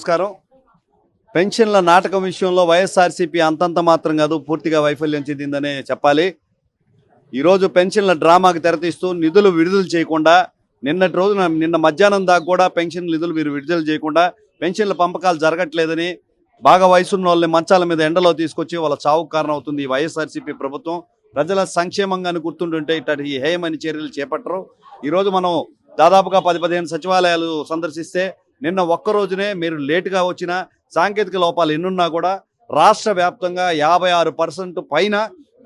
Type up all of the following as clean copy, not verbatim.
నమస్కారం. పెన్షన్ల నాటకం విషయంలో వైఎస్ఆర్సీపీ అంతంత మాత్రం కాదు, పూర్తిగా వైఫల్యం చెందిందనే చెప్పాలి. ఈరోజు పెన్షన్ల డ్రామాకి తెరతీస్తూ నిధులు విడుదల చేయకుండా, నిన్న మధ్యాహ్నం దాకా కూడా పెన్షన్ నిధులు మీరు విడుదల చేయకుండా పెన్షన్ల పంపకాలు జరగట్లేదని బాగా వయసున్న వాళ్ళని మంచాల మీద ఎండలో తీసుకొచ్చి వాళ్ళ చావుకు కారణం అవుతుంది ఈ వైఎస్ఆర్సీపీ ప్రభుత్వం. ప్రజల సంక్షేమంగానే గుర్తుంటుంటే ఇట్లాంటి హేయమైన చర్యలు చేపట్టరు. ఈరోజు మనం దాదాపుగా 10-15 సచివాలయాలు సందర్శిస్తే నిన్న ఒక్క రోజునే మీరు లేటుగా వచ్చిన సాంకేతిక లోపాలు ఎన్నున్నా కూడా రాష్ట్ర వ్యాప్తంగా 56% పైన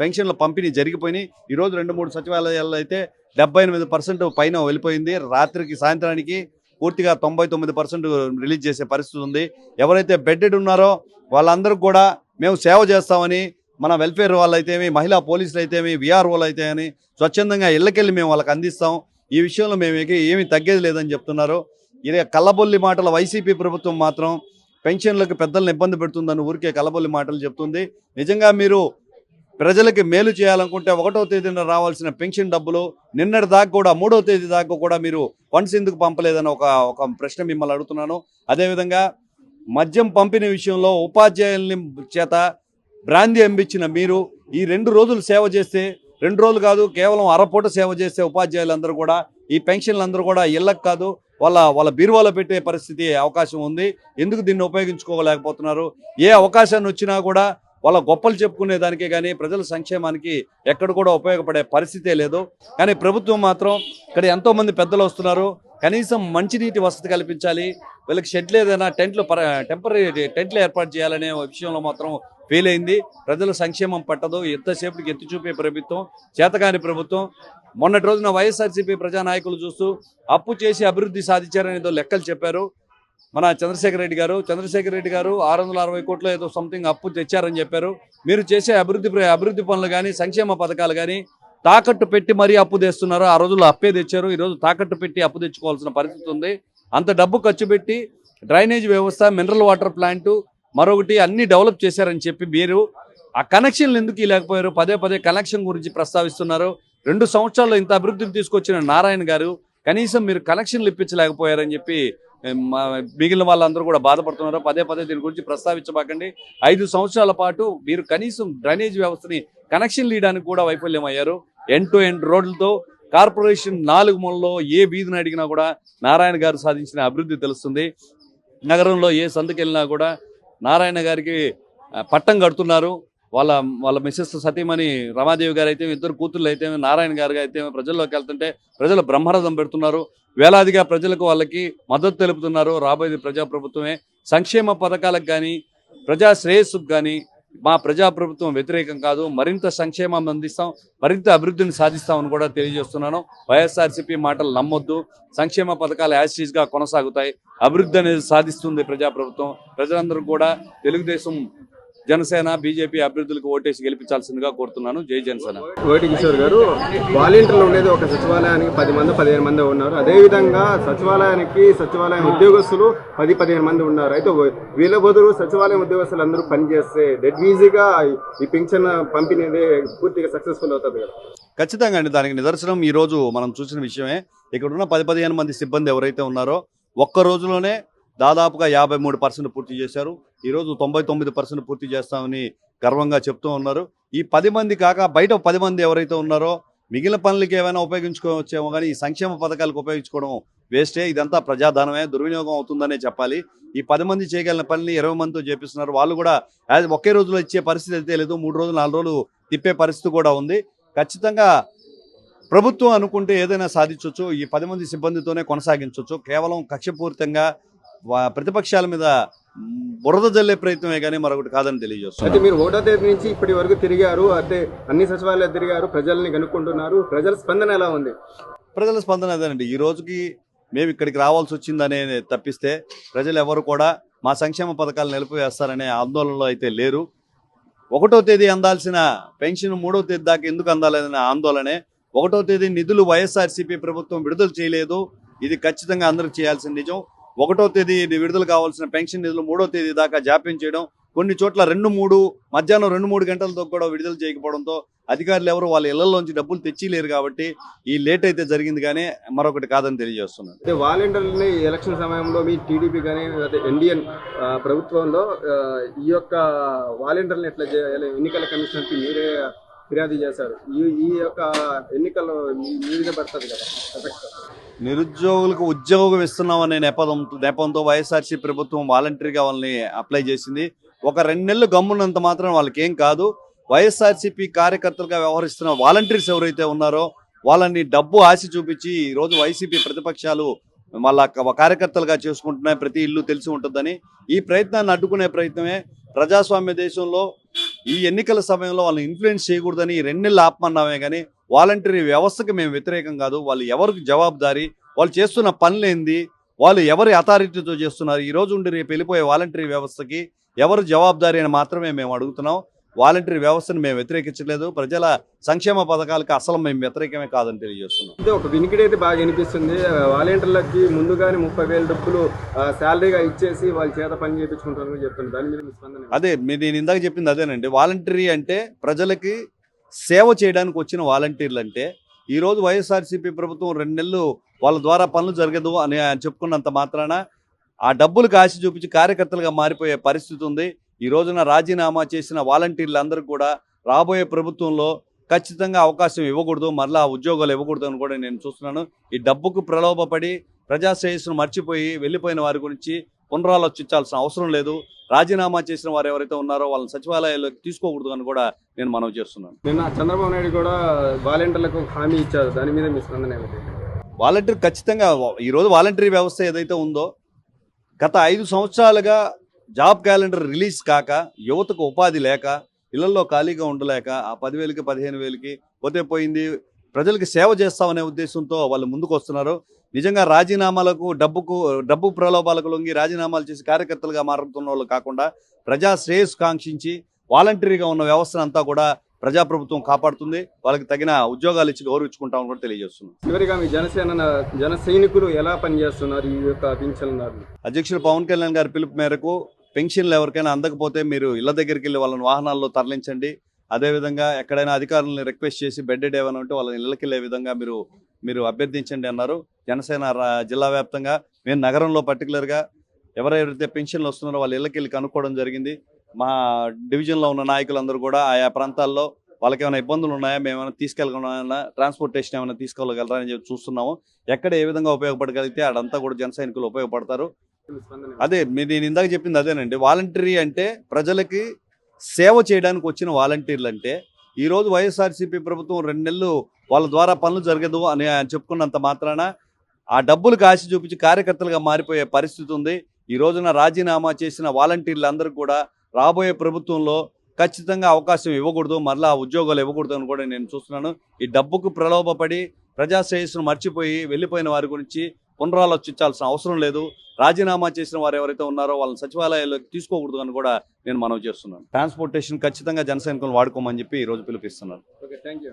పెన్షన్ల పంపిణీ జరిగిపోయినాయి. ఈరోజు 2-3 సచివాలయాల్లో అయితే 78% పైన వెళ్ళిపోయింది. రాత్రికి సాయంత్రానికి పూర్తిగా 99% రిలీజ్ చేసే పరిస్థితి ఉంది. ఎవరైతే బెడ్డెడ్ ఉన్నారో వాళ్ళందరికీ కూడా మేము సేవ చేస్తామని మన వెల్ఫేర్ వాళ్ళు అయితేమి, మహిళా పోలీసులు అయితేమి, విఆర్ఓలు అయితే అని స్వచ్ఛందంగా ఇళ్ళకెళ్ళి మేము వాళ్ళకి అందిస్తాం. ఈ విషయంలో మేము ఏమీ తగ్గేది లేదని చెప్తున్నారు. ఇదే కల్లబొల్లి మాటల వైసీపీ ప్రభుత్వం మాత్రం పెన్షన్లకు పెద్దలను ఇబ్బంది పెడుతుందని ఊరికే కల్లబొల్లి మాటలు చెప్తుంది. నిజంగా మీరు ప్రజలకి మేలు చేయాలనుకుంటే 1వ తేదీన రావాల్సిన పెన్షన్ డబ్బులు నిన్నటి దాకా కూడా 3వ తేదీ దాకా కూడా మీరు ఫండ్స్ ఎందుకు పంపలేదని ఒక ప్రశ్న మిమ్మల్ని అడుగుతున్నాను. అదేవిధంగా మద్యం పంపిణీ విషయంలో ఉపాధ్యాయుల్ని చేత బ్రాందీ అందించిన మీరు ఈ 2 రోజులు సేవ చేస్తే, 2 రోజులు కాదు కేవలం అరపూట సేవ చేస్తే ఉపాధ్యాయులందరూ కూడా ఈ పెన్షన్లందరూ కూడా ఇళ్ళకు కాదు వాళ్ళ బీరువాలో పెట్టే పరిస్థితి అవకాశం ఉంది. ఎందుకు దీన్ని ఉపయోగించుకోలేకపోతున్నారు? ఏ అవకాశాన్ని వచ్చినా కూడా వాళ్ళ గొప్పలు చెప్పుకునే దానికే కానీ ప్రజల సంక్షేమానికి ఎక్కడ కూడా ఉపయోగపడే పరిస్థితే లేదు. కానీ ప్రభుత్వం మాత్రం ఇక్కడ ఎంతోమంది పెద్దలు వస్తున్నారు, కనీసం మంచినీటి వసతి కల్పించాలి, వీళ్ళకి షెడ్లు ఏదైనా టెంపరీ టెంట్లు ఏర్పాటు చేయాలనే విషయంలో మాత్రం ఫెయిల్ అయింది. ప్రజల సంక్షేమం పట్టదు. ఎంతసేపటికి ఎత్తి చూపే ప్రభుత్వం, చేతకాని ప్రభుత్వం. మొన్నటి రోజున వైఎస్ఆర్సీపీ ప్రజానాయకులు చూస్తూ అప్పు చేసి అభివృద్ధి సాధించారనేదో లెక్కలు చెప్పారు మన చంద్రశేఖర్ రెడ్డి గారు 660 కోట్లు ఏదో సంథింగ్ అప్పు తెచ్చారని చెప్పారు. మీరు చేసే అభివృద్ధి పనులు కానీ సంక్షేమ పథకాలు కానీ తాకట్టు పెట్టి మరీ అప్పు తెస్తున్నారు. ఆ రోజుల్లో అప్పే తెచ్చారు, ఈరోజు తాకట్టు పెట్టి అప్పు తెచ్చుకోవాల్సిన పరిస్థితి ఉంది. అంత డబ్బు ఖర్చు పెట్టి డ్రైనేజ్ వ్యవస్థ, మినరల్ వాటర్ ప్లాంటు, మరొకటి అన్ని డెవలప్ చేశారని చెప్పి మీరు ఆ కనెక్షన్లు ఎందుకు లేకపోయారు? పదే కనెక్షన్ గురించి ప్రస్తావిస్తున్నారు. 2 సంవత్సరాల్లో ఇంత అభివృద్ధిని తీసుకొచ్చిన నారాయణ గారు కనీసం మీరు కనెక్షన్లు ఇప్పించలేకపోయారని చెప్పి మిగిలిన వాళ్ళందరూ కూడా బాధపడుతున్నారు. పదే దీని గురించి ప్రస్తావించబాకండి. 5 సంవత్సరాల పాటు మీరు కనీసం డ్రైనేజ్ వ్యవస్థని కనెక్షన్లు ఇవ్వడానికి కూడా వైఫల్యం అయ్యారు. ఎండ్ టు ఎండ్ రోడ్లతో కార్పొరేషన్ 4 మూలలో ఏ వీధిని అడిగినా కూడా నారాయణ గారు సాధించిన అభివృద్ధి తెలుస్తుంది. నగరంలో ఏ సందుకెళ్ళినా కూడా నారాయణ గారికి పట్టం కడుతున్నారు. వాళ్ళ మిస్సెస్ సతీమణి రమాదేవి గారు అయితే, 2 కూతుళ్ళు అయితే, నారాయణ గారు అయితే ప్రజల్లోకి వెళ్తుంటే ప్రజలు బ్రహ్మరథం పెడుతున్నారు. వేలాదిగా ప్రజలకు వాళ్ళకి మద్దతు తెలుపుతున్నారు. రాబోయేది ప్రజాప్రభుత్వమే. సంక్షేమ పథకాలకు కానీ ప్రజా శ్రేయస్సుకు కానీ మా ప్రజాప్రభుత్వం వ్యతిరేకం కాదు. మరింత సంక్షేమం అందిస్తాం, మరింత అభివృద్ధిని సాధిస్తామని కూడా తెలియజేస్తున్నాను. వైఎస్ఆర్సీపీ మాటలు నమ్మొద్దు. సంక్షేమ పథకాలు యాజిటీస్గా కొనసాగుతాయి. అభివృద్ధి అనేది సాధిస్తుంది ప్రజాప్రభుత్వం. ప్రజలందరూ కూడా తెలుగుదేశం, జనసేన, బీజేపీ అభ్యర్థులకు ఓటేసి గెలిపించాల్సిందిగా కోరుతున్నాను. జై జనసేన. కోటి కిషోర్ గారు, వాలంటీర్లు ఉండేది ఒక సచివాలయానికి 10 మంది 15 మంది ఉన్నారు. అదేవిధంగా సచివాలయం ఉద్యోగస్తులు 10-15 మంది ఉన్నారు. అయితే వీళ్ళ బదులు సచివాలయం ఉద్యోగస్తులు అందరూ పనిచేస్తే డెడ్ ఈజీగా ఈ పింఛన్ పంపిణీ పూర్తిగా సక్సెస్ఫుల్ అవుతుంది కదా? ఖచ్చితంగా అండి. దానికి నిదర్శనం ఈరోజు మనం చూసిన విషయమే. ఇక్కడున్న 10-15 మంది సిబ్బంది ఎవరైతే ఉన్నారో ఒక్క రోజులోనే దాదాపుగా 53% పూర్తి చేశారు. ఈరోజు 99% పూర్తి చేస్తామని గర్వంగా చెప్తూ ఉన్నారు. ఈ 10 మంది కాక బయట 10 మంది ఎవరైతే ఉన్నారో మిగిలిన పనులకి ఏమైనా ఉపయోగించుకోవచ్చేమో, కానీ ఈ సంక్షేమ పథకాలకు ఉపయోగించుకోవడం వేస్టే. ఇదంతా ప్రజాధనమే, దుర్వినియోగం అవుతుందనే చెప్పాలి. ఈ 10 మంది చేయగలిగిన పనిని 20 మందితో చేపిస్తున్నారు. వాళ్ళు కూడా ఒకే రోజులో ఇచ్చే పరిస్థితి అయితే లేదు. 3 రోజులు 4 రోజులు తిప్పే పరిస్థితి కూడా ఉంది. ఖచ్చితంగా ప్రభుత్వం అనుకుంటే ఏదైనా సాధించవచ్చు. ఈ 10 మంది సిబ్బందితోనే కొనసాగించవచ్చు. కేవలం కక్షపూరితంగా ప్రతిపక్షాల మీద బురద జల్లే ప్రయత్నమే కానీ మరొకటి కాదని తెలియజేస్తారు. అయితే మీరు 1వ తేదీ నుంచి ఇప్పటి వరకు తిరిగారు, అయితే అన్ని సచివాలయాలు తిరిగారు, ప్రజల్ని కనుక్కుంటున్నారు. ప్రజల స్పందన ఎలా ఉంది? ప్రజల స్పందన అదేనండి. ఈ రోజుకి మేము ఇక్కడికి రావాల్సి వచ్చిందనే తప్పిస్తే ప్రజలు ఎవరు కూడా మా సంక్షేమ పథకాలు నిలిపివేస్తారనే ఆందోళనలో అయితే లేరు. 1వ తేదీ అందాల్సిన పెన్షన్ 3వ తేదీ దాకా ఎందుకు అందాలనే ఆందోళనే. 1వ తేదీ నిధులు వైఎస్ఆర్సీపీ ప్రభుత్వం విడుదల చేయలేదు. ఇది ఖచ్చితంగా అందరూ చేయాల్సిన నిజం. 1వ తేదీ విడుదల కావాల్సిన పెన్షన్ నిధులు 3వ తేదీ దాకా జాప్యం చేయడం కొన్ని చోట్ల 2-3 మధ్యాహ్నం 2-3 గంటలతో కూడా విడుదల చేయకపోవడంతో అధికారులు ఎవరు వాళ్ళ ఇళ్లలోంచి డబ్బులు తెచ్చిలేరు కాబట్టి ఈ లేట్ అయితే జరిగింది కానీ మరొకటి కాదని తెలియజేస్తున్నాను. అంటే వాలంటీర్లని ఎలక్షన్ సమయంలో మీ టీడీపీ కానీ ఇండియన్ ప్రభుత్వంలో ఈ యొక్క వాలంటీర్లను ఎట్లా చేయాలి, ఎన్నికల కమిషనర్కి మీరే ఫిర్యాదు చేశారు. ఈ యొక్క ఎన్నికల్లో మీ మీద పడుతుంది కదా ఎఫెక్ట్. నిరుద్యోగులకు ఉద్యోగం ఇస్తున్నామనే నెపంతో వైఎస్ఆర్సీ ప్రభుత్వం వాలంటరీగా వాళ్ళని అప్లై చేసింది. ఒక 2 నెలలు గమ్మున్నంత మాత్రం వాళ్ళకి ఏం కాదు. వైఎస్ఆర్సీపీ కార్యకర్తలుగా వ్యవహరిస్తున్న వాలంటీర్స్ ఎవరైతే ఉన్నారో వాళ్ళని డబ్బు ఆశ చూపించి ఈరోజు వైసీపీ ప్రతిపక్షాలు వాళ్ళ కార్యకర్తలుగా చేసుకుంటున్నాయి. ప్రతి ఇల్లు తెలిసి ఉంటుందని ఈ ప్రయత్నాన్ని అడ్డుకునే ప్రయత్నమే ప్రజాస్వామ్య దేశంలో ఈ ఎన్నికల సమయంలో వాళ్ళని ఇన్ఫ్లుయెన్స్ చేయకూడదని 2 నెలలు ఆపమన్నామే కానీ వాలంటరీ వ్యవస్థకి మేము వ్యతిరేకం కాదు. వాళ్ళు ఎవరికి జవాబుదారీ, వాళ్ళు చేస్తున్న పనులేంది, వాళ్ళు ఎవరి అథారిటీతో చేస్తున్నారు, ఈ రోజు ఉండి రేపు వెళ్ళిపోయే వాలంటరీ వ్యవస్థకి ఎవరు జవాబుదారీ అని మాత్రమే మేము అడుగుతున్నాం. వాలంటరీ వ్యవస్థను మేము వ్యతిరేకించలేదు. ప్రజల సంక్షేమ పథకాలకు అసలు మేము వ్యతిరేకమే కాదని తెలియజేస్తున్నాం. అంటే ఒక వినికిడి అయితే బాగా వినిపిస్తుంది. వాలంటీర్లకి ముందుగానే 30,000 డబ్బులు శాలరీగా ఇచ్చేసి వాళ్ళ చేత పని చేయించుకుంటారని చెప్తున్నారు. దాని మీద మీ స్పందన? అదే నేను ఇందాక చెప్పింది అదేనండి. వాలంటరీ అంటే ప్రజలకి సేవ చేయడానికి వచ్చిన వాలంటీర్లు. అంటే ఈరోజు వైఎస్ఆర్సీపీ ప్రభుత్వం 2 నెలలు వాళ్ళ ద్వారా పనులు జరగదు అని చెప్పుకున్నంత మాత్రాన ఆ డబ్బులకు ఆశ చూపించి కార్యకర్తలుగా మారిపోయే పరిస్థితి ఉంది. ఈ రోజున రాజీనామా చేసిన వాలంటీర్లందరూ కూడా రాబోయే ప్రభుత్వంలో ఖచ్చితంగా అవకాశం ఇవ్వకూడదు, మరలా ఉద్యోగాలు ఇవ్వకూడదు అని కూడా నేను చూస్తున్నాను. ఈ డబ్బుకు ప్రలోభపడి ప్రజా శ్రేయస్సును మర్చిపోయి వెళ్ళిపోయిన వారి గురించి పునరాలోచించాల్సిన అవసరం లేదు. రాజీనామా చేసిన వారు ఎవరైతే ఉన్నారో వాళ్ళని సచివాలయాల్లోకి తీసుకోకూడదు అని కూడా నేను మనవి చేస్తున్నాను. నిన్న చంద్రబాబు నాయుడు కూడా వాలంటీర్లకు హామీ ఇచ్చారు. దాని మీద మీ స్పందన ఏమిటి? వాలంటీర్ ఖచ్చితంగా ఈరోజు వాలంటరీ వ్యవస్థ ఏదైతే ఉందో గత 5 సంవత్సరాలుగా జాబ్ క్యాలెండర్ రిలీజ్ కాక యువతకు ఉపాధి లేక ఇళ్లలో ఖాళీగా ఉండలేక ఆ 10,000కి 15,000కి పోతే పోయింది, ప్రజలకు సేవ చేస్తామనే ఉద్దేశంతో వాళ్ళు ముందుకు వస్తున్నారు. నిజంగా రాజీనామాలకు డబ్బు ప్రలోభాలకు లొంగి రాజీనామాలు చేసి కార్యకర్తలుగా మారుతున్న వాళ్ళు కాకుండా ప్రజా శ్రేయస్సు కాంక్షించి వాలంటరీగా ఉన్న వ్యవస్థను అంతా కూడా ప్రజాప్రభుత్వం కాపాడుతుంది. వాళ్ళకి తగిన ఉద్యోగాలు ఇచ్చి గౌరవించుకుంటామని కూడా తెలియజేస్తున్నాం. చివరిగా మీ జన సైనికులు ఎలా పనిచేస్తున్నారు ఈ యొక్క పింఛన్దారులు? అధ్యక్షులు పవన్ కళ్యాణ్ గారి పిలుపు మేరకు పెన్షన్లు ఎవరికైనా అందకపోతే మీరు ఇళ్ల దగ్గరికి వెళ్ళి వాళ్ళని వాహనాల్లో తరలించండి. అదేవిధంగా ఎక్కడైనా అధికారులను రిక్వెస్ట్ చేసి బెడ్డెడ్ ఏమైనా ఉంటే వాళ్ళని ఇళ్ళకి వెళ్ళే విధంగా మీరు అభ్యర్థించండి అన్నారు. జనసేన జిల్లా వ్యాప్తంగా మేము నగరంలో పర్టికులర్గా ఎవరైతే పెన్షన్లు వస్తున్నారో వాళ్ళ ఇళ్ళకి వెళ్ళి కనుక్కోవడం జరిగింది. మా డివిజన్లో ఉన్న నాయకులందరూ కూడా ఆయా ప్రాంతాల్లో వాళ్ళకి ఏమైనా ఇబ్బందులు ఉన్నాయా, మేము ఏమైనా తీసుకెళ్ళగలమా, ట్రాన్స్పోర్టేషన్ ఏమైనా తీసుకోగలగలరా అని చెప్పి చూస్తున్నాము. ఎక్కడ ఏ విధంగా ఉపయోగపడగలిగితే అడంతా కూడా జన సైనికులు ఉపయోగపడతారు. అదే నేను ఇందాక చెప్పింది అదేనండి. వాలంటరీ అంటే ప్రజలకి సేవ చేయడానికి వచ్చిన వాలంటీర్లు. అంటే ఈరోజు వైఎస్ఆర్సీపీ ప్రభుత్వం 2 నెలలు వాళ్ళ ద్వారా పనులు జరగదు అని చెప్పుకున్నంత మాత్రాన ఆ డబ్బులకు ఆశ చూపించి కార్యకర్తలుగా మారిపోయే పరిస్థితి ఉంది. ఈ రోజున రాజీనామా చేసిన వాలంటీర్లందరూ కూడా రాబోయే ప్రభుత్వంలో ఖచ్చితంగా అవకాశం ఇవ్వకూడదు, మరలా ఉద్యోగాలు ఇవ్వకూడదు అని కూడా నేను చూస్తున్నాను. ఈ డబ్బుకు ప్రలోభపడి ప్రజా శ్రేయస్సును మర్చిపోయి వెళ్ళిపోయిన వారి గురించి పునరాలోచించాల్సిన అవసరం లేదు. రాజీనామా చేసిన వారు ఎవరైతే ఉన్నారో వాళ్ళని సచివాలయాల్లోకి తీసుకోకూడదు అని కూడా నేను మనవి చేస్తున్నాను. ట్రాన్స్పోర్టేషన్ ఖచ్చితంగా జన సైనికులను వాడుకోమని చెప్పి ఈరోజు పిలుపిస్తున్నాను. Okay, thank you.